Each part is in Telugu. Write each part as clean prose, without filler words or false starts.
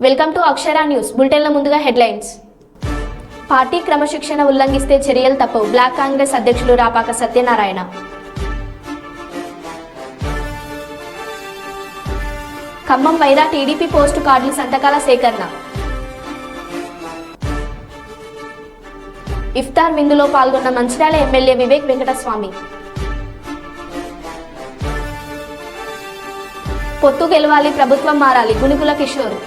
వెల్కమ్ టు అక్షర న్యూస్ బులెటిన్ల ముందుగా హెడ్లైన్స్. పార్టీ క్రమశిక్షణ ఉల్లంఘిస్తే చర్యలు తప్పవు. బ్లాక్ కాంగ్రెస్ అధ్యక్షులు రాపాక సత్యనారాయణ. ఖమ్మం వైరా టీడీపీ పోస్టు కార్డుల సంతకాల సేకరణ. ఇఫ్తార్ విందులో పాల్గొన్న మంచిర్యాల ఎమ్మెల్యే వివేక్ వెంకటస్వామి. పొత్తు గెలవాలి, ప్రభుత్వం మారాలి, గుణికుల కిషోర్.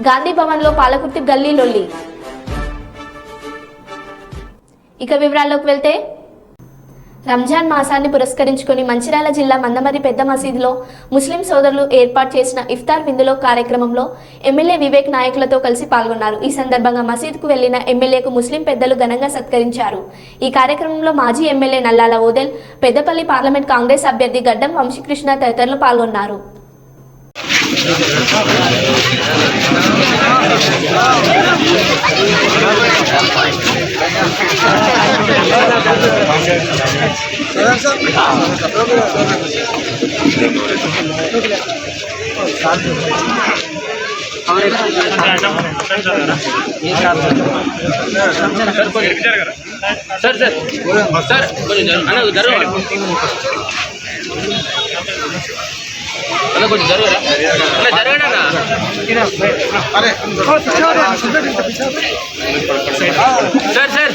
గాంధీ భవన్ లో పాలకుర్తి గల్లీ లొల్లి. ఇక వివరాల్లోకి వెళ్తే, రంజాన్ మాసాన్ని పురస్కరించుకుని మంచిర్యాల జిల్లా మందమర్రి పెద్ద మసీదులో ముస్లిం సోదరులు ఏర్పాటు చేసిన ఇఫ్తార్ విందులో కార్యక్రమంలో ఎమ్మెల్యే వివేక్ నాయకులతో కలిసి పాల్గొన్నారు. ఈ సందర్భంగా మసీదుకు వెళ్లిన ఎమ్మెల్యేకు ముస్లిం పెద్దలు ఘనంగా సత్కరించారు. ఈ కార్యక్రమంలో మాజీ ఎమ్మెల్యే నల్లాల ఓదెల్, పెద్దపల్లి పార్లమెంట్ కాంగ్రెస్ అభ్యర్థి గడ్డం వంశీకృష్ణ తదితరులు పాల్గొన్నారు. కొంచెం జరగరా సార్ సార్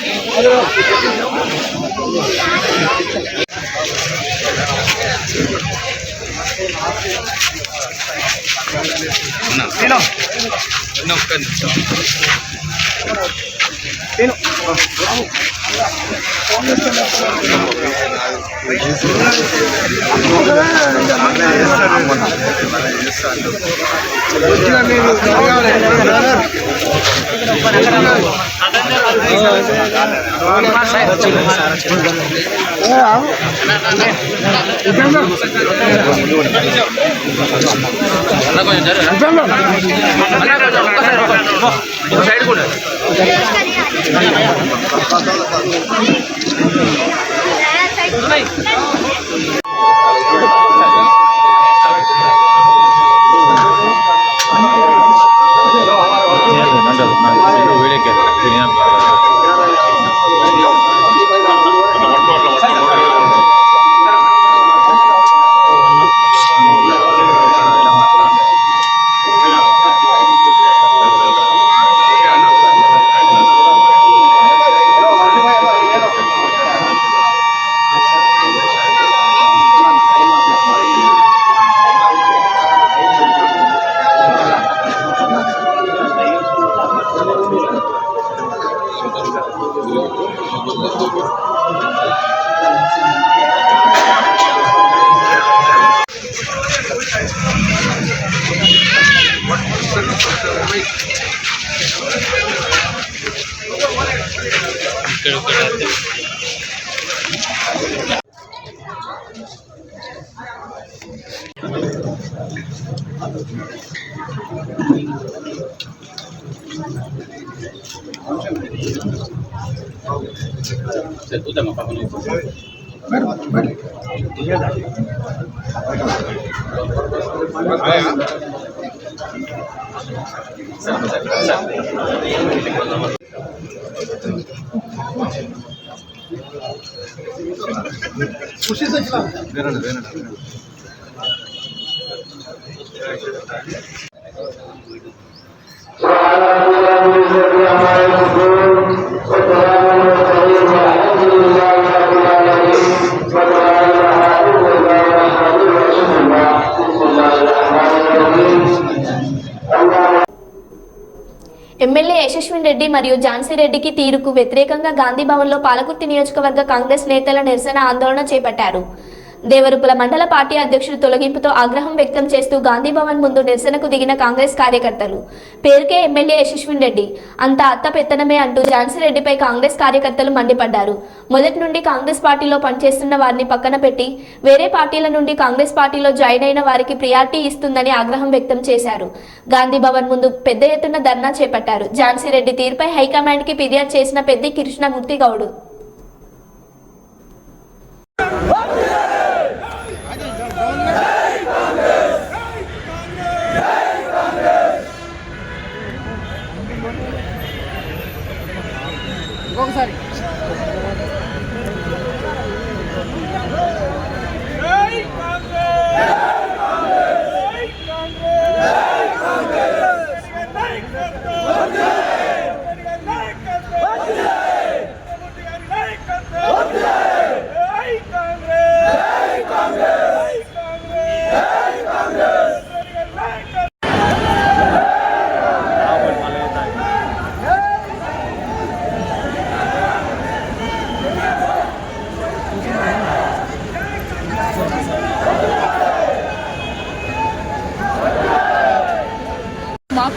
సైడ్ కూడా utama pa kuno MLA Yashaswin Reddy మరియు ఝాన్సీ రెడ్డికి తీరుకు వ్యతిరేకంగా గాంధీ భవన్లో పాలకుర్తి నియోజకవర్గ కాంగ్రెస్ నేతల నిరసన ఆందోళన చేపట్టారు. దేవరుపుల మండల పార్టీ అధ్యక్షుడు తొలగింపుతో ఆగ్రహం వ్యక్తం చేస్తూ గాంధీ భవన్ ముందు నిరసనకు దిగిన కాంగ్రెస్ కార్యకర్తలు పేరుకే ఎమ్మెల్యే యశస్విన్ రెడ్డి అంతా అత్త పెత్తనమే అంటూ ఝాన్సీ రెడ్డిపై కాంగ్రెస్ కార్యకర్తలు మండిపడ్డారు. మొదటి నుండి కాంగ్రెస్ పార్టీలో పనిచేస్తున్న వారిని పక్కన పెట్టి వేరే పార్టీల నుండి కాంగ్రెస్ పార్టీలో జాయిన్ అయిన వారికి ప్రియారిటీ ఇస్తుందని ఆగ్రహం వ్యక్తం చేశారు. గాంధీ భవన్ ముందు పెద్ద ఎత్తున ధర్నా చేపట్టారు. ఝాన్సీ రెడ్డి తీరుపై హైకమాండ్ కి ఫిర్యాదు చేసిన పెద్ది కృష్ణమూర్తి గౌడ్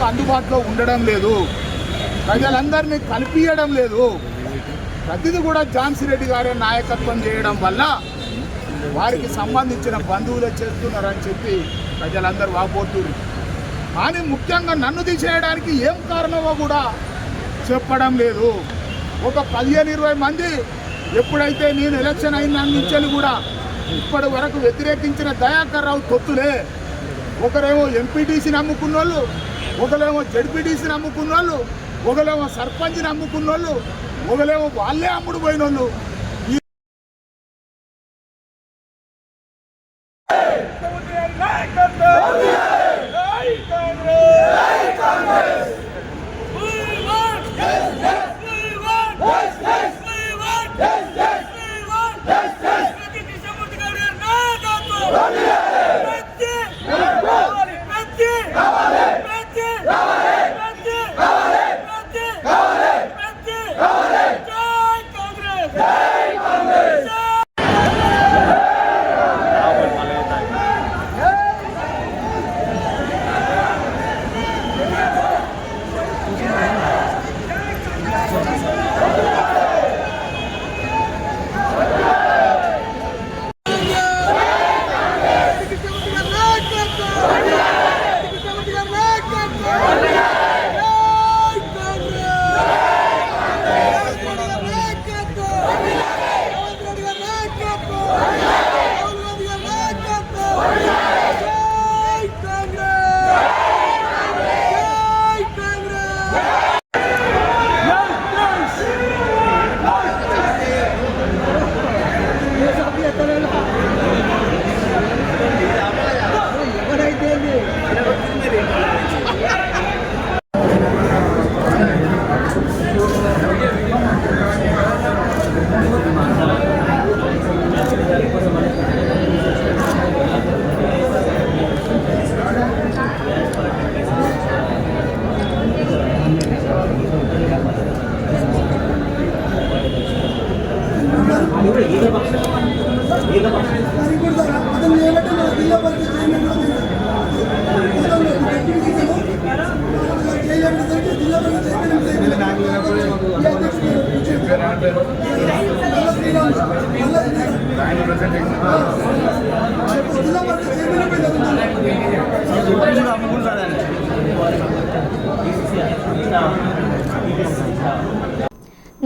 అందుబాటులో ఉండడం లేదు, ప్రజలందరినీ కల్పించడం లేదు. ప్రతిదీ కూడా ఝాన్సీ రెడ్డి గారే నాయకత్వం చేయడం వల్ల వారికి సంబంధించిన బంధువులే చేస్తున్నారని చెప్పి ప్రజలందరూ వాపోతున్నారు. కానీ ముఖ్యంగా నన్ను తీసేయడానికి ఏం కారణమో కూడా చెప్పడం లేదు. ఒక 15-20 మంది ఎప్పుడైతే నేను ఎలక్షన్ అయిన నుంచి కూడా ఇప్పటి వరకు వ్యతిరేకించిన దయాకర్ రావు తొత్తులే. ఒకరేమో ఎంపీటీసీని నమ్ముకున్న వాళ్ళు, ఒకరేమో జడ్పీటీసీని నమ్ముకున్న వాళ్ళు, ఒకరేమో సర్పంచ్ని నమ్ముకున్న వాళ్ళు, ఒకరేమో వాళ్ళే అమ్ముడు పోయిన వాళ్ళు.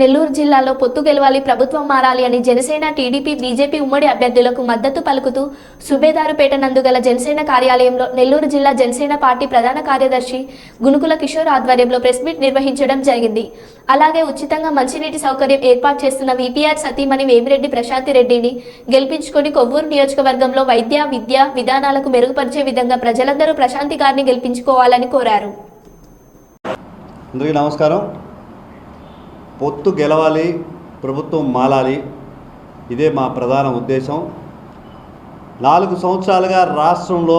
నెల్లూరు జిల్లాలో పొత్తు గెలవాలి, ప్రభుత్వం మారాలి అని జనసేన, టీడీపీ, బీజేపీ ఉమ్మడి అభ్యర్థులకు మద్దతు పలుకుతూ సుబేదారుపేట నందుగల జనసేన కార్యాలయంలో నెల్లూరు జిల్లా జనసేన పార్టీ ప్రధాన కార్యదర్శి గునుకుల కిషోర్ ఆధ్వర్యంలో ప్రెస్ మీట్ నిర్వహించడం జరిగింది. అలాగే ఉచితంగా మంచినీటి సౌకర్యం ఏర్పాటు చేస్తున్న వీపీఆర్ సతీమణి వేమిరెడ్డి ప్రశాంతి రెడ్డిని గెలిపించుకొని కొవ్వూరు నియోజకవర్గంలో వైద్య, విద్యా విధానాలకు మెరుగుపరిచే విధంగా ప్రజలందరూ ప్రశాంతి గారిని గెలిపించుకోవాలని కోరారు. అందరికీ నమస్కారం. పొత్తు గెలవాలి, ప్రభుత్వం మాలాలి, ఇదే మా ప్రధాన ఉద్దేశం. 4 సంవత్సరాలుగా రాష్ట్రంలో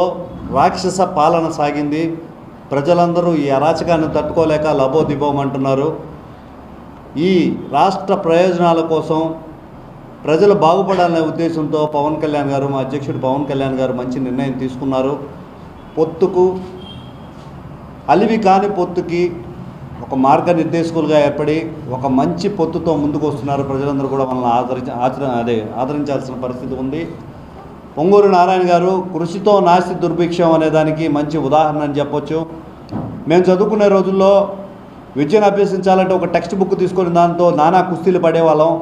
రాక్షస పాలన సాగింది. ప్రజలందరూ ఈ అరాచకాన్ని తట్టుకోలేక లబోదిబోమంటున్నారు. ఈ రాష్ట్ర ప్రయోజనాల కోసం ప్రజలు బాగుపడాలనే ఉద్దేశంతో పవన్ కళ్యాణ్ గారు, మా అధ్యక్షుడు పవన్ కళ్యాణ్ గారు మంచి నిర్ణయం తీసుకున్నారు. పొత్తుకు, అలివి కాని పొత్తుకి ఒక మార్గనిర్దేశకులుగా ఏర్పడి ఒక మంచి పొత్తుతో ముందుకు వస్తున్నారు. ప్రజలందరూ కూడా మనల్ని ఆదరించాల్సిన పరిస్థితి ఉంది. పొంగూరు నారాయణ గారు కృషితో నాస్తి దుర్భిక్షం అనే దానికి మంచి ఉదాహరణ అని చెప్పొచ్చు. మేము చదువుకునే రోజుల్లో విద్యను అభ్యసించాలంటే ఒక టెక్స్ట్ బుక్ తీసుకొని దాంతో నానా కుస్తీలు పడేవాళ్ళం.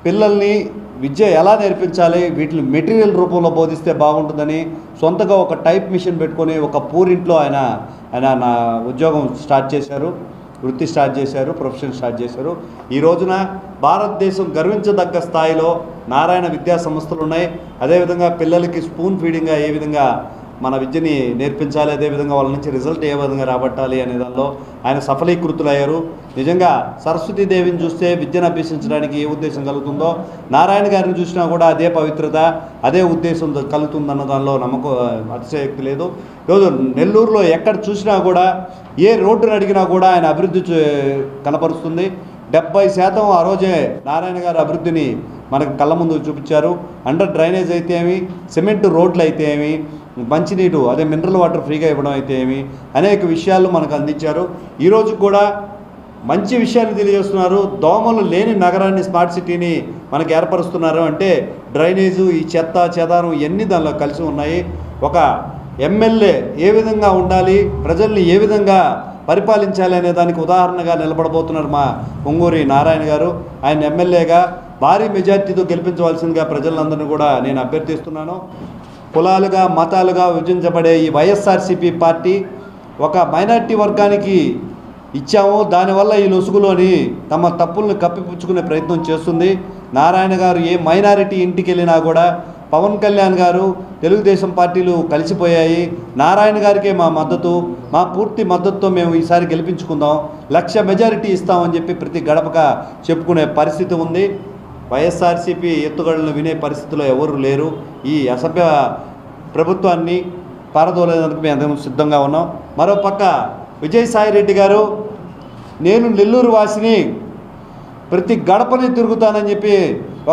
పిల్లల్ని విద్య ఎలా నేర్పించాలి, వీటిని మెటీరియల్ రూపంలో బోధిస్తే బాగుంటుందని సొంతగా ఒక టైప్ మిషన్ పెట్టుకొని ఒక పూరింట్లో ఆయన నా ఉద్యోగం స్టార్ట్ చేశారు, వృత్తి స్టార్ట్ చేశారు, ప్రొఫెషన్ స్టార్ట్ చేశారు. ఈ రోజున భారతదేశం గర్వించదగ్గ స్థాయిలో నారాయణ విద్యా సంస్థలు ఉన్నాయి. అదేవిధంగా పిల్లలకి స్పూన్ ఫీడింగ్గా ఏ విధంగా మన విద్యని నేర్పించాలి, అదేవిధంగా వాళ్ళ నుంచి రిజల్ట్ ఏ విధంగా రాబట్టాలి అనే దానిలో ఆయన సఫలీకృతులయ్యారు. నిజంగా సరస్వతీదేవిని చూస్తే విద్యను అభ్యసించడానికి ఏ ఉద్దేశం కలుగుతుందో నారాయణ గారిని చూసినా కూడా అదే పవిత్రత, అదే ఉద్దేశం కలుగుతుందన్న దానిలో నమ్మకం, అతిశయోక్తి లేదు. ఈరోజు నెల్లూరులో ఎక్కడ చూసినా కూడా ఏ రోడ్డును అడిగినా కూడా ఆయన అభివృద్ధి కనపరుస్తుంది. 70% ఆ రోజే నారాయణ గారు అభివృద్ధిని మనకు కళ్ళ ముందు చూపించారు. అండర్ డ్రైనేజ్ అయితే ఏమి, సిమెంట్ రోడ్లు అయితే ఏమి, మంచినీరు అదే మినరల్ వాటర్ ఫ్రీగా ఇవ్వడం అయితే ఏమి అనేక విషయాలు మనకు అందించారు. ఈరోజు కూడా మంచి విషయాలు తెలియజేస్తున్నారు. దోమలు లేని నగరాన్ని స్మార్ట్ సిటీని మనకు ఏర్పరుస్తున్నారు అంటే డ్రైనేజు, ఈ చెత్త చెదారం ఇవన్నీ దానిలో కలిసి ఉన్నాయి. ఒక ఎమ్మెల్యే ఏ విధంగా ఉండాలి, ప్రజల్ని ఏ విధంగా పరిపాలించాలి అనే దానికి ఉదాహరణగా నిలబడబోతున్నారు మా పొంగూరి నారాయణ గారు. ఆయన ఎమ్మెల్యేగా భారీ మెజార్టీతో గెలిపించవలసిందిగా ప్రజలందరినీ కూడా నేను అభ్యర్థిస్తున్నాను. కులాలుగా మతాలుగా విభజించబడే ఈ వైఎస్ఆర్సీపీ పార్టీ ఒక మైనార్టీ వర్గానికి ఇచ్చాము, దానివల్ల ఈ లొసుగులోని తమ తప్పులను కప్పిపుచ్చుకునే ప్రయత్నం చేస్తుంది. నారాయణ గారు ఏ మైనారిటీ ఇంటికి వెళ్ళినా కూడా పవన్ కళ్యాణ్ గారు, తెలుగుదేశం పార్టీలు కలిసిపోయాయి. నారాయణ గారికే మా మద్దతు, మా పూర్తి మద్దతుతో మేము ఈసారి గెలిపించుకుందాం, 1,00,000 మెజారిటీ ఇస్తామని చెప్పి ప్రతి గడపగా చెప్పుకునే పరిస్థితి ఉంది. వైఎస్ఆర్సీపీ ఎత్తుగడలను వినే పరిస్థితిలో ఎవరు లేరు. ఈ అసభ్య ప్రభుత్వాన్ని పారదోలేందుకు మేము అందరం సిద్ధంగా ఉన్నాం. మరోపక్క విజయసాయిరెడ్డి గారు, నేను నెల్లూరు వాసిని, ప్రతి గడపని తిరుగుతానని చెప్పి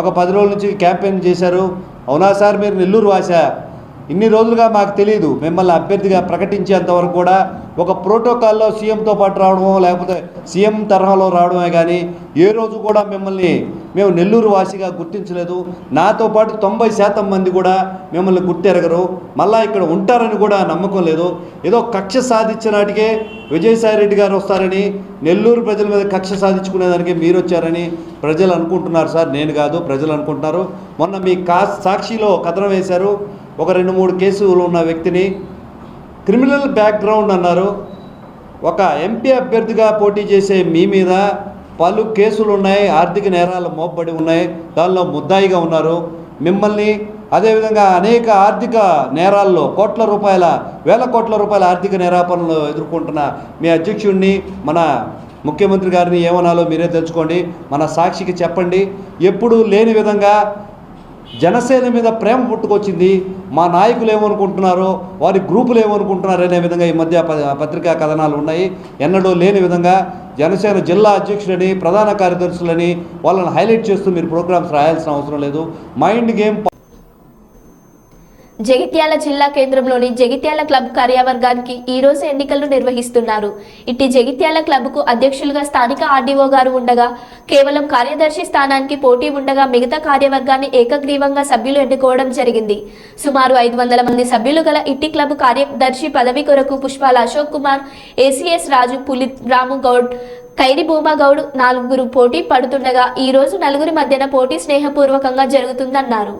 ఒక 10 రోజుల నుంచి క్యాంపెయిన్ చేశారు. అవునా సార్, మీరు నెల్లూరు వాసా? ఇన్ని రోజులుగా మాకు తెలియదు. మిమ్మల్ని అభ్యర్థిగా ప్రకటించేంతవరకు కూడా ఒక ప్రోటోకాల్లో సీఎంతో పాటు రావడమో లేకపోతే సీఎం తరహాలో రావడమే కానీ ఏ రోజు కూడా మిమ్మల్ని మేము నెల్లూరు వాసిగా గుర్తించలేదు. నాతో పాటు 90% మంది కూడా మిమ్మల్ని గుర్తెరగరు, మళ్ళా ఇక్కడ ఉంటారని కూడా నమ్మకం లేదు. ఏదో కక్ష సాధించిన నాటికే విజయసాయిరెడ్డి గారు వస్తారని, నెల్లూరు ప్రజల మీద కక్ష సాధించుకునేదానికి మీరు వచ్చారని ప్రజలు అనుకుంటున్నారు సార్, నేను కాదు, ప్రజలు అనుకుంటున్నారు. మొన్న మీ సాక్షిలో కథనం వేశారు. ఒక 2-3 కేసులు ఉన్న వ్యక్తిని క్రిమినల్ బ్యాక్గ్రౌండ్ అన్నారు. ఒక ఎంపీ అభ్యర్థిగా పోటీ చేసే మీ మీద పలు కేసులు ఉన్నాయి, ఆర్థిక నేరాలు మోపబడి ఉన్నాయి, దానిలో ముద్దాయిగా ఉన్నారు. మిమ్మల్ని అదేవిధంగా అనేక ఆర్థిక నేరాల్లో వేల కోట్ల రూపాయల ఆర్థిక నేరాపణలు ఎదుర్కొంటున్న మీ అధ్యక్షుడిని, మన ముఖ్యమంత్రి గారిని ఏమనాలో మీరే తెలుసుకోండి. మన సాక్షికి చెప్పండి. ఎప్పుడూ లేని విధంగా జనసేన మీద ప్రేమ పుట్టుకొచ్చింది. మా నాయకులు ఏమనుకుంటున్నారో, వారి గ్రూపులు ఏమనుకుంటున్నారో అనే విధంగా ఈ మధ్య పత్రికా కథనాలు ఉన్నాయి. ఎన్నడూ లేని విధంగా జనసేన జిల్లా అధ్యక్షులని, ప్రధాన కార్యదర్శులని వాళ్ళని హైలైట్ చేస్తూ మీరు ప్రోగ్రామ్స్ రాయాల్సిన అవసరం లేదు. Mind game. జగిత్యాల జిల్లా కేంద్రంలోని జగిత్యాల క్లబ్ కార్యవర్గానికి ఈ రోజు ఎన్నికలు నిర్వహిస్తున్నారు. ఇట్టి జగిత్యాల క్లబ్కు అధ్యక్షులుగా స్థానిక ఆర్డీఓ గారు ఉండగా, కేవలం కార్యదర్శి స్థానానికి పోటీ ఉండగా మిగతా కార్యవర్గాన్ని ఏకగ్రీవంగా సభ్యులు ఎన్నుకోవడం జరిగింది. సుమారు 500 మంది సభ్యులు గల ఇట్టి క్లబ్ కార్యదర్శి పదవి కొరకు పుష్పాల అశోక్ కుమార్, ఏసీఎస్ రాజు, పులి రాము గౌడ్, కైరి భూమా గౌడ్ 4 పోటీ పడుతుండగా ఈ రోజు 4 మధ్యన పోటీ స్నేహపూర్వకంగా జరుగుతుందన్నారు.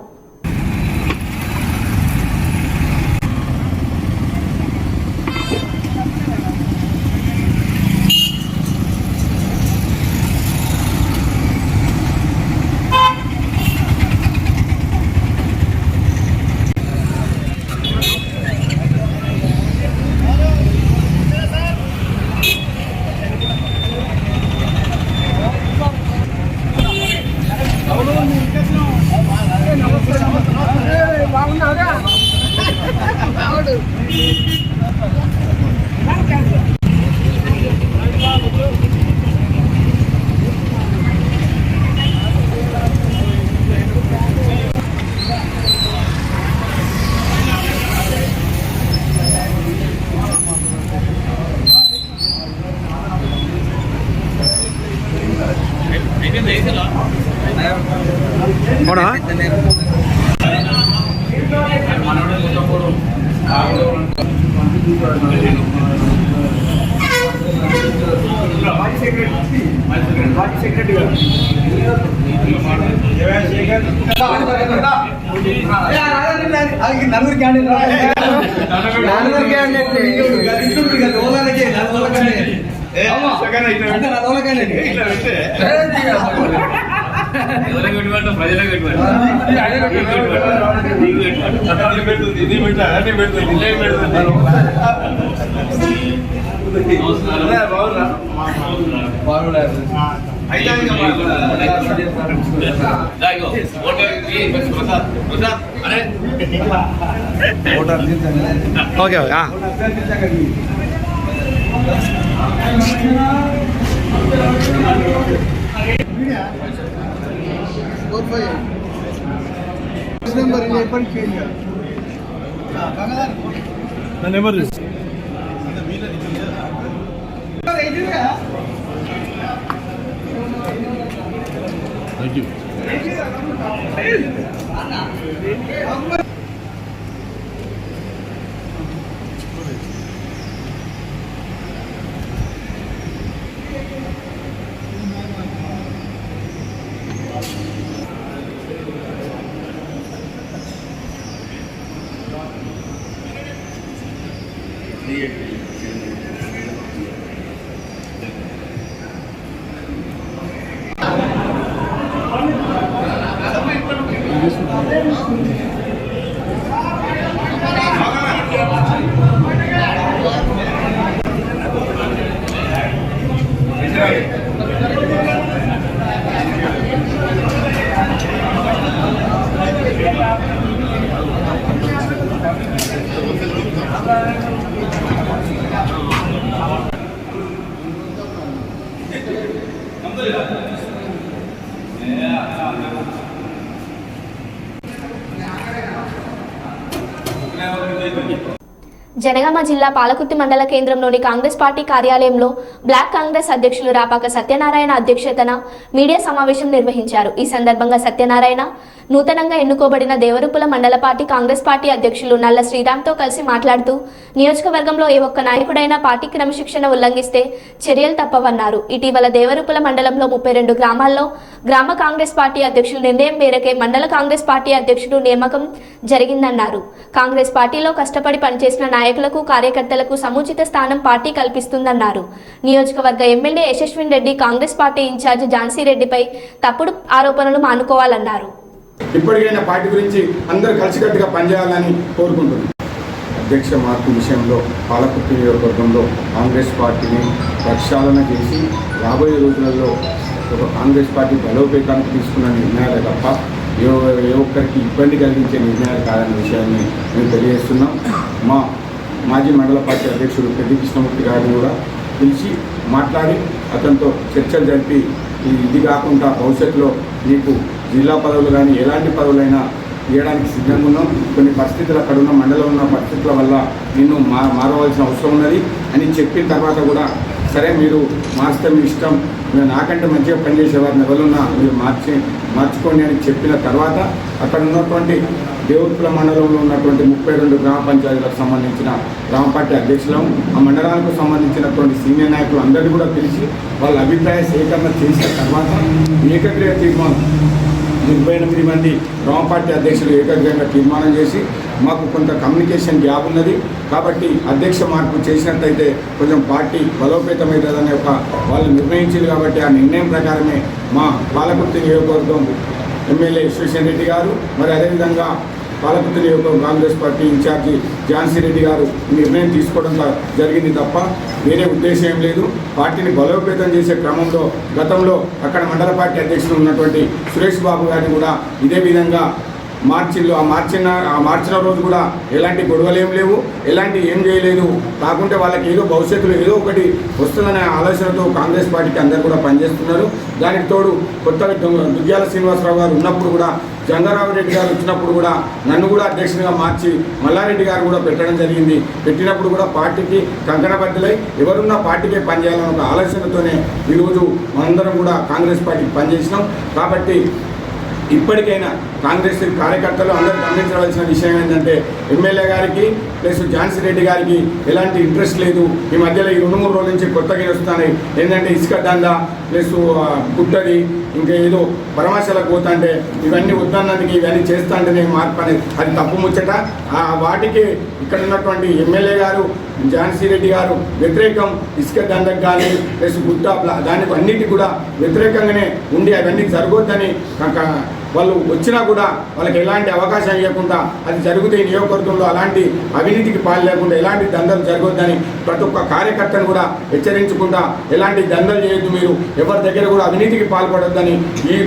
ఓకే నెంబర్ ఎప్పటికీ జనగామ జిల్లా పాలకుర్తి మండల కేంద్రంలోని కాంగ్రెస్ పార్టీ కార్యాలయంలో బ్లాక్ కాంగ్రెస్ అధ్యక్షులు రాపాక సత్యనారాయణ అధ్యక్షతన మీడియా సమావేశం నిర్వహించారు. ఈ సందర్భంగా సత్యనారాయణ నూతనంగా ఎన్నుకోబడిన దేవరుపుల మండల పార్టీ కాంగ్రెస్ పార్టీ అధ్యక్షులు నల్ల శ్రీరామ్తో కలిసి మాట్లాడుతూ నియోజకవర్గంలో ఏ ఒక్క నాయకుడైనా పార్టీ క్రమశిక్షణ ఉల్లంఘిస్తే చర్యలు తప్పవన్నారు. ఇటీవల దేవరుపుల మండలంలో 32 గ్రామాల్లో గ్రామ కాంగ్రెస్ పార్టీ అధ్యక్షుల నిర్ణయం మేరకే మండల కాంగ్రెస్ పార్టీ అధ్యక్షుడు నియామకం జరిగిందన్నారు. కాంగ్రెస్ పార్టీలో కష్టపడి పనిచేసిన నాయకులకు కార్యకర్తలకు సముచిత స్థానం పార్టీ కల్పిస్తుందన్నారు. నియోజకవర్గ MLA Yashaswin Reddy Congress party incharge Jhansi రెడ్డిపై తప్పుడు ఆరోపణలు మానుకోవాలన్నారు. ఇప్పటికైనా పార్టీ గురించి అందరూ కలిసికట్టుగా పనిచేయాలని కోరుకుంటున్నాను. అధ్యక్ష మార్పు విషయంలో పాలకుర్తి నియోజకవర్గంలో కాంగ్రెస్ పార్టీని ప్రక్షాళన చేసి రాబోయే రోజులలో కాంగ్రెస్ పార్టీ బలోపేతానికి తీసుకున్న నిర్ణయాలే తప్ప ఏ ఒక్కరికి ఇబ్బంది కలిగించే నిర్ణయాలు కాదనే విషయాన్ని మేము తెలియజేస్తున్నాం. మా మాజీ మండల పార్టీ అధ్యక్షుడు పెద్ది కృష్ణమూర్తి గారిని కూడా పిలిచి మాట్లాడి అతనితో చర్చలు జరిపి ఇది కాకుండా భవిష్యత్తులో నీకు జిల్లా పదవులు కానీ ఎలాంటి పదవులైనా ఇవ్వడానికి సిద్ధంగా ఉన్నాం. కొన్ని పరిస్థితులు అక్కడ ఉన్న మండలం ఉన్న పరిస్థితుల వల్ల నిన్ను మారవలసిన అవసరం ఉన్నది అని చెప్పిన తర్వాత కూడా సరే మీరు మార్చితే మీ ఇష్టం, మీరు నాకంటే మంచిగా పనిచేసే వారిని ఎవరున్నా మీరు మార్చుకోండి అని చెప్పిన తర్వాత అక్కడ ఉన్నటువంటి దేవరుపుల మండలంలో ఉన్నటువంటి 32 గ్రామ పంచాయతీలకు సంబంధించిన గ్రామ పార్టీ అధ్యక్షులను ఆ మండలాలకు సంబంధించినటువంటి సీనియర్ నాయకులు అందరినీ కూడా పిలిచి వాళ్ళ అభిప్రాయ సేకరణ చేసిన తర్వాత ఏకగ్రీవ తీర్మానం 28 మంది గ్రామ పార్టీ అధ్యక్షులు ఏకగ్రీవంగా తీర్మానం చేసి మాకు కొంత కమ్యూనికేషన్ గ్యాప్ ఉన్నది కాబట్టి అధ్యక్ష మార్పు చేసినట్టయితే కొంచెం పార్టీ బలోపేతమవుతుందనే ఒక వాళ్ళు నిర్ణయించారు. కాబట్టి ఆ నిర్ణయం ప్రకారమే మా పాలకుర్తి నియోజకవర్గం ఎమ్మెల్యే యశస్విన్ రెడ్డి గారు మరి అదేవిధంగా పాలకుర్తి నియోజకవర్గం కాంగ్రెస్ పార్టీ ఇన్ఛార్జి ఝాన్సీ రెడ్డి గారు నిర్ణయం తీసుకోవడం జరిగింది తప్ప వేరే ఉద్దేశం ఏం లేదు. పార్టీని బలోపేతం చేసే క్రమంలో గతంలో అక్కడ మండల పార్టీ అధ్యక్షులు ఉన్నటువంటి సురేష్ బాబు గారిని కూడా ఇదే విధంగా మార్చిన రోజు కూడా ఎలాంటి గొడవలు ఏం లేవు, ఎలాంటి ఏం చేయలేదు. కాకుంటే వాళ్ళకి ఏదో భవిష్యత్తులో ఏదో ఒకటి వస్తుందనే ఆలోచనతో కాంగ్రెస్ పార్టీకి అందరూ కూడా పనిచేస్తున్నారు. దానికి తోడు కొత్తగా దుగ్గ్యాల శ్రీనివాసరావు గారు ఉన్నప్పుడు కూడా జంగారావు రెడ్డి గారు వచ్చినప్పుడు కూడా నన్ను కూడా అధ్యక్షునిగా మార్చి మల్లారెడ్డి గారు కూడా పెట్టడం జరిగింది. పెట్టినప్పుడు కూడా పార్టీకి కంకణబద్ధులై ఎవరున్నా పార్టీకే పనిచేయాలన్న ఒక ఆలోచనతోనే ఈరోజు మనందరం కూడా కాంగ్రెస్ పార్టీకి పనిచేసినాం. కాబట్టి ఇప్పటికైనా కాంగ్రెస్ కార్యకర్తలు అందరూ గమనించవలసిన విషయం ఏంటంటే ఎమ్మెల్యే గారికి ప్లస్ ఝాన్సీ రెడ్డి గారికి ఎలాంటి ఇంట్రెస్ట్ లేదు. ఈ మధ్యలో ఈ 2-3 రోజుల నుంచి కొత్తగా వస్తున్నాయి ఏంటంటే ఇసుక దందా ప్లస్ గుట్టది ఇంకా ఏదో పరామర్శలకు పోతుంటే ఇవన్నీ వద్దన్నందుకు ఇవన్నీ చేస్తాంటేనే మార్పు అనేది అది తప్పు ముచ్చట. వాటికి ఇక్కడ ఉన్నటువంటి ఎమ్మెల్యే గారు ఝాన్సీ రెడ్డి గారు వ్యతిరేకం ఇసుక దండకు కానీ ప్లస్ గుట్ట దానికి అన్నిటికీ కూడా వ్యతిరేకంగానే ఉండి అవన్నీ జరగొద్దని వాళ్ళు వచ్చినా కూడా వాళ్ళకి ఎలాంటి అవకాశం ఇవ్వకుండా అది జరిగితే నియోజకవర్గంలో అలాంటి అవినీతికి పాలు లేకుండా ఎలాంటి దందలు జరగొద్దని ప్రతి ఒక్క కార్యకర్తను కూడా హెచ్చరించకుండా ఎలాంటి దందలు చేయొద్దు, మీరు ఎవరి దగ్గర కూడా అవినీతికి పాల్పడొద్దని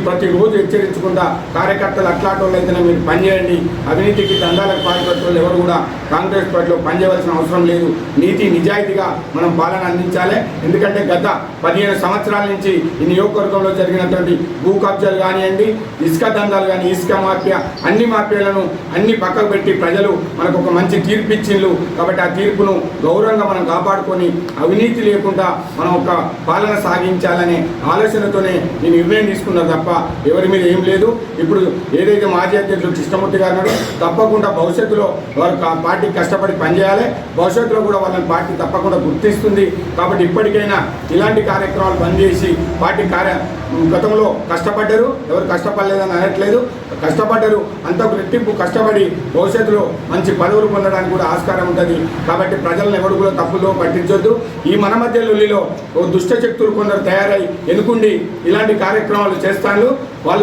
ప్రతిరోజు హెచ్చరించకుండా కార్యకర్తలు అట్లాంటి వాళ్ళు అయితేనే మీరు పనిచేయండి. అవినీతికి దందాలకు పాల్పడే ఎవరు కూడా కాంగ్రెస్ పార్టీలో పనిచేయవలసిన అవసరం లేదు. నీతి నిజాయితీగా మనం పాలన అందించాలి. ఎందుకంటే గత 15 సంవత్సరాల నుంచి ఈ నియోజకవర్గంలో జరిగినటువంటి భూ కబ్జాలు కానివ్వండి, ఇసుక దందాలు కానీ ఇసుక మాఫియా అన్ని మాఫియాలను అన్ని పక్కకు పెట్టి ప్రజలు మనకు ఒక మంచి తీర్పు ఇచ్చిండ్రు. కాబట్టి ఆ తీర్పును గౌరవంగా మనం కాపాడుకొని అవినీతి లేకుండా మనం ఒక పాలన సాగించాలనే ఆలోచనతోనే ఈ నిర్ణయం తీసుకున్నారు తప్ప ఎవరి మీద ఏం లేదు. ఇప్పుడు ఏదైతే మాజీ అధ్యక్షుడు కృష్ణమూర్తి గారు ఉన్నారో తప్పకుండా భవిష్యత్తులో వారు పార్టీకి కష్టపడి పనిచేయాలి. భవిష్యత్తులో కూడా వాళ్ళని పార్టీ తప్పకుండా గుర్తిస్తుంది. కాబట్టి ఇప్పటికైనా ఇలాంటి కార్యక్రమాలు బంద్ చేసి పార్టీ గతంలో కష్టపడ్డారు, ఎవరు కష్టపడలేదని అనట్లేదు, కష్టపడ్డారు, అంతకు రెట్టింపు కష్టపడి భవిష్యత్తులో మంచి పదవులు పొందడానికి కూడా ఆస్కారం ఉంటుంది. కాబట్టి ప్రజలను ఎవరు కూడా తప్పులో పట్టించొద్దు. ఈ మన మధ్య లొల్లిలో దుష్ట శక్తులు కొందరు తయారై ఎన్నుకుండి ఇలాంటి కార్యక్రమాలు చేస్తాను. వాళ్ళ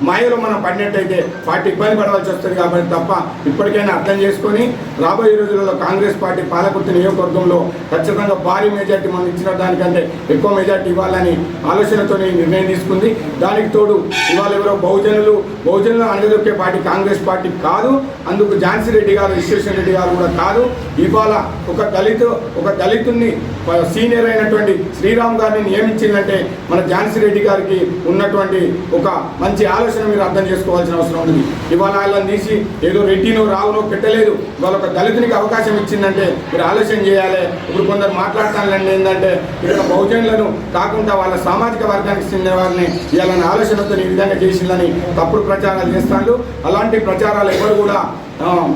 మాయలో మనం పడినట్టయితే పార్టీ ఇబ్బంది పడవలసి వస్తుంది. కాబట్టి తప్ప ఇప్పటికైనా అర్థం చేసుకొని రాబోయే రోజులలో కాంగ్రెస్ పార్టీ పాలకుర్తి నియోజకవర్గంలో ఖచ్చితంగా భారీ మెజార్టీ మనం ఇచ్చిన దానికంటే ఎక్కువ మెజార్టీ ఇవ్వాలని ఆలోచనతో నిర్ణయం తీసుకుంది. దానికి తోడు ఇవాళ ఎవరో బహుజనులు అణగదొక్కే పార్టీ కాంగ్రెస్ పార్టీ కాదు. అందుకు ఝాన్సీ రెడ్డి గారు, విశ్వేశ్వర రెడ్డి గారు కూడా కాదు. ఇవాళ ఒక దళితుడిని సీనియర్ అయినటువంటి శ్రీరామ్ గారిని నియమించిందంటే మన ఝాన్సీ రెడ్డి గారికి ఉన్నటువంటి ఒక మంచి ఆలోచన మీరు అర్థం చేసుకోవాల్సిన అవసరం ఉంది. ఇవాళ వాళ్ళని తీసి ఏదో రెడ్డినో రావునో పెట్టలేదు. ఇవాళ ఒక దళితునికి అవకాశం ఇచ్చిందంటే మీరు ఆలోచన చేయాలి. ఇప్పుడు కొందరు మాట్లాడతానులేండి ఏంటంటే ఇక్కడ బహుజనులను కాకుండా వాళ్ళ సామాజిక వర్గానికి చెందిన వారిని ఇవాళ ఆలోచనతో ఈ విధంగా చేసిందని తప్పుడు ప్రచారాలు చేస్తాడు. అలాంటి ప్రచారాలు ఎవరు కూడా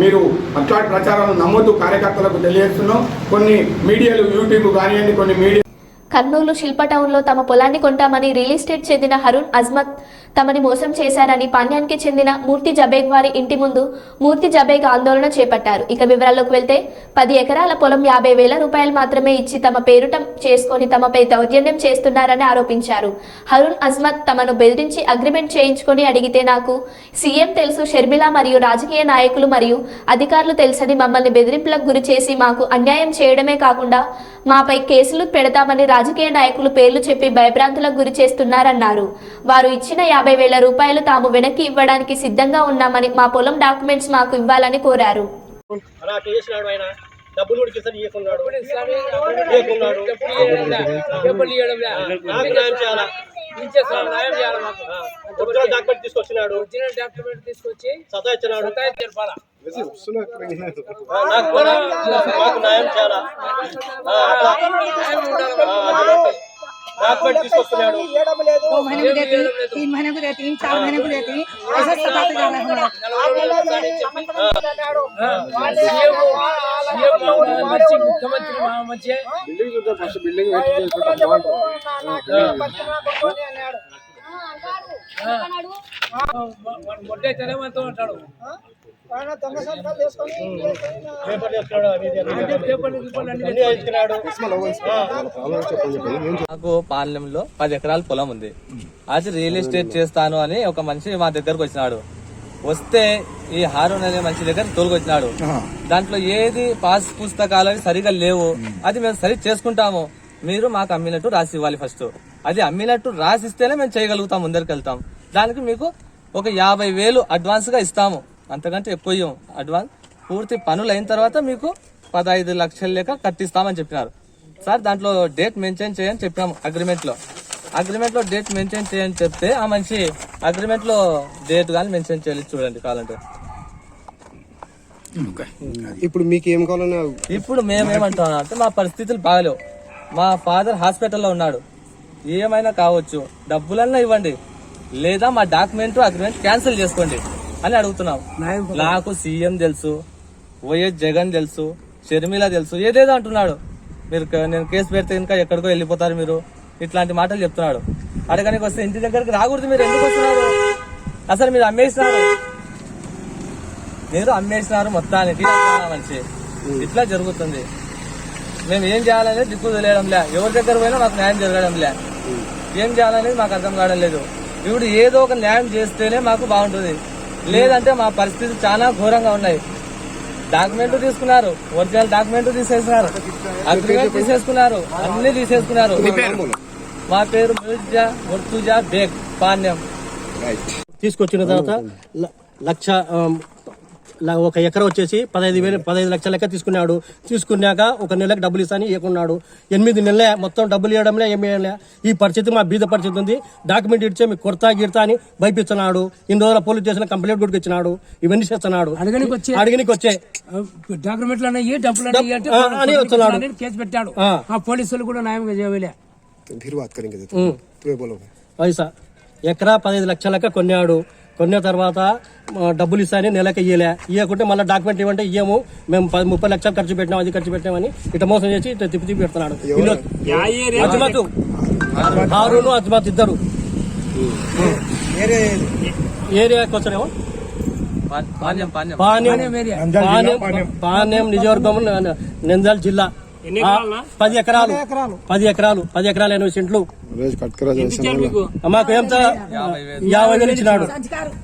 మీరు అట్లాంటి ప్రచారాలను నమ్మొద్దు. కార్యకర్తలకు తెలియజేస్తున్నాం. కొన్ని మీడియాలు యూట్యూబ్ కానివ్వండి, కొన్ని మీడియా కర్నూలు శిల్ప టౌన్లో తమ పొలాన్ని కొంటామని రియల్ ఎస్టేట్ చెందిన హరుణ్ అజ్మత్ తమని మోసం చేశారని పాణ్యానికి చెందిన మూర్తి జబేగ్ వారి ఇంటి ముందు మూర్తి జబేగ్ ఆందోళన చేపట్టారు. ఇక వివరాల్లోకి వెళ్తే 10 ఎకరాల పొలం 50,000 రూపాయలు మాత్రమే ఇచ్చి తమ పేరుట చేసుకొని తమపై దౌర్జన్యం చేస్తున్నారని ఆరోపించారు. హరుణ్ అజ్మత్ తమను బెదిరించి అగ్రిమెంట్ చేయించుకొని అడిగితే నాకు సీఎం తెలుసు, షర్మిల మరియు రాజకీయ నాయకులు మరియు అధికారులు తెలుసని మమ్మల్ని బెదిరింపులకు గురి చేసి మాకు అన్యాయం చేయడమే కాకుండా మాపై కేసులు పెడతామని రాజకీయ నాయకులు పేర్లు చెప్పి భయభ్రాంతులకు గురి చేస్తున్నారన్నారు. వారు ఇచ్చిన 50,000 రూపాయలు తాము వెనక్కి ఇవ్వడానికి సిద్ధంగా ఉన్నామని, మా పొలం డాక్యుమెంట్స్ మాకు ఇవ్వాలని కోరారు. తీసుకొచ్చినాడు డాక్యుమెంట్ తీసుకొచ్చి సతాయిచ్చినాడు. మాకు న్యాయం చేయాలా, डॉक्यूमेंट తీసుకొస్తున్నాడు. 2 महीने को देती, 3 महीने को देती, 4 महीने को देती, ऐसा सताते जा रहे हैं. मुख्यमंत्री మంచి బిల్డింగ్ చూద్దాం. ఫస్ట్ బిల్డింగ్ వెయిట్ చేసుకుంటాం. మొట్టే తెలమంతో అంటాడు. నాకు పాలెంలో 10 ఎకరాల పొలం ఉంది. అది రియల్ ఎస్టేట్ చేస్తాను అని ఒక మనిషి మా దగ్గరకు వచ్చినాడు. వస్తే ఈ హారూన్ అనే మనిషి దగ్గర తోలుకొచ్చినాడు. దాంట్లో ఏది పాస్ పుస్తకాలు సరిగా లేవు. అది మేము సరి చేసుకుంటాము, మీరు మాకు అమ్మినట్టు రాసి ఇవ్వాలి. ఫస్ట్ అది అమ్మినట్టు రాసిస్తేనే మేము చేయగలుగుతాం, ముందరికి వెళ్తాం. దానికి మీకు ఒక 50,000 అడ్వాన్స్ గా ఇస్తాము, అంతకంటే ఎక్కువ ఇవ్వం. అడ్వాన్స్ పూర్తి పనులు అయిన తర్వాత మీకు 15 లక్షల లెక్క కట్టిస్తామని చెప్పినారు. సార్ దాంట్లో డేట్ మెన్షన్ చేయని చెప్పినాము. అగ్రిమెంట్ లో డేట్ మెన్షన్ చేయని చెప్తే ఆ మనిషి అగ్రిమెంట్ లో డేట్ కానీ మెన్షన్ చేయాలి. చూడండి కావాలంటే. ఇప్పుడు మీకు ఏం కావాలన్నా ఇప్పుడు మేమేమంటున్నాం అంటే మా పరిస్థితులు బాగలేవు, మా ఫాదర్ హాస్పిటల్లో ఉన్నాడు, ఏమైనా కావచ్చు, డబ్బులన్నా ఇవ్వండి, లేదా మా డాక్యుమెంట్ అగ్రిమెంట్ క్యాన్సిల్ చేసుకోండి అని అడుగుతున్నాం. నాకు సీఎం తెలుసు, వైఎస్ జగన్ తెలుసు, షర్మిల తెలుసు, ఏదేదో అంటున్నాడు. మీరు నేను కేసు పెడితే ఇంకా ఎక్కడికో వెళ్ళిపోతారు మీరు, ఇట్లాంటి మాటలు చెప్తున్నాడు. అడగడానికి వస్తే ఇంటి దగ్గరికి రాకూడదు, మీరు ఎందుకు వస్తున్నారు, అసలు మీరు అమ్మేసినారు మొత్తానికి మంచి ఇట్లా జరుగుతుంది. మేము ఏం చేయాలనేది దిక్కు తెలియడంలే, ఎవరి దగ్గర పోయినా మాకు న్యాయం జరగడంలే, ఏం చేయాలనేది మాకు అర్థం కావడం లేదు. ఇప్పుడు ఏదో ఒక న్యాయం చేస్తేనే మాకు బాగుంటుంది, లేదంటే మా పరిస్థితి చాలా ఘోరంగా ఉన్నాయి. డాక్యుమెంట్ తీసుకున్నారు, ఒరిజినల్ డాక్యుమెంట్ తీసేసినారు, అగ్రిమెంట్ తీసేసుకున్నారు, అన్ని తీసేసుకున్నారు. మా పేరు ముర్తుజా బేగ్ పాణ్యం. తీసుకొచ్చిన తర్వాత ఒక ఎకరం వచ్చేసి 15 లక్షల లెక్క తీసుకున్నాక ఒక నెలకు డబ్బులు ఇస్తాను ఇవ్వకున్నాడు. 8 నెలలే మొత్తం డబ్బులు ఇవ్వడంలే ఏమి ఇవ్వలే. ఈ పరిస్థితి మా బీద పరిస్థితి ఉంది. డాక్యుమెంట్ ఇచ్చే మీకు కొడతా గిడతా అని భయపిస్తున్నాడు. ఇన్ని రోజుల పోలీస్ స్టేషన్ కంప్లైంట్ కూడా ఇచ్చినాడు. ఇవన్నీ చేస్తున్నాడు. అడిగనికి వచ్చే డాక్యుమెంట్లు అని వస్తున్నాడు. కేసు పెట్టాడు. ఆ పోలీసులు కూడా న్యాయంగా చేయలే. పైసా ఎకరా 15 లక్షలక కొన్నాడు. కొన్న తర్వాత డబ్బులు ఇస్తాయని నెలకి ఇవ్వకుంటే మళ్ళీ డాక్యుమెంట్ ఇవ్వంటే ఇయ్యము, మేము 30 లక్షలు ఖర్చు పెట్టినాం, అది ఖర్చు పెట్టామని ఇట్లా మోసం చేసి ఇట్లా తిప్పి పెడుతున్నాడు. అజ్మత్ హారూను అజ్మత్ ఇద్దరు ఏరియాకి వచ్చారేమో పాణ్యం నియోజకవర్గం నంద్యాల జిల్లా. 10 ఎకరాలు 8 సెంట్లు. మాకు ఎంత 50,000 ఇచ్చినాడు.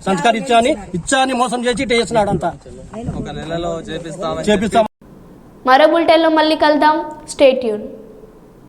సంస్కారం ఇచ్చాని మోసం చేసి ఇట్లా చేసినాడు. అంతా ఒక నెలలో చేపిస్తాం. మరో బులెటిన్లో మళ్ళీ కలుద్దాం. Stay tune.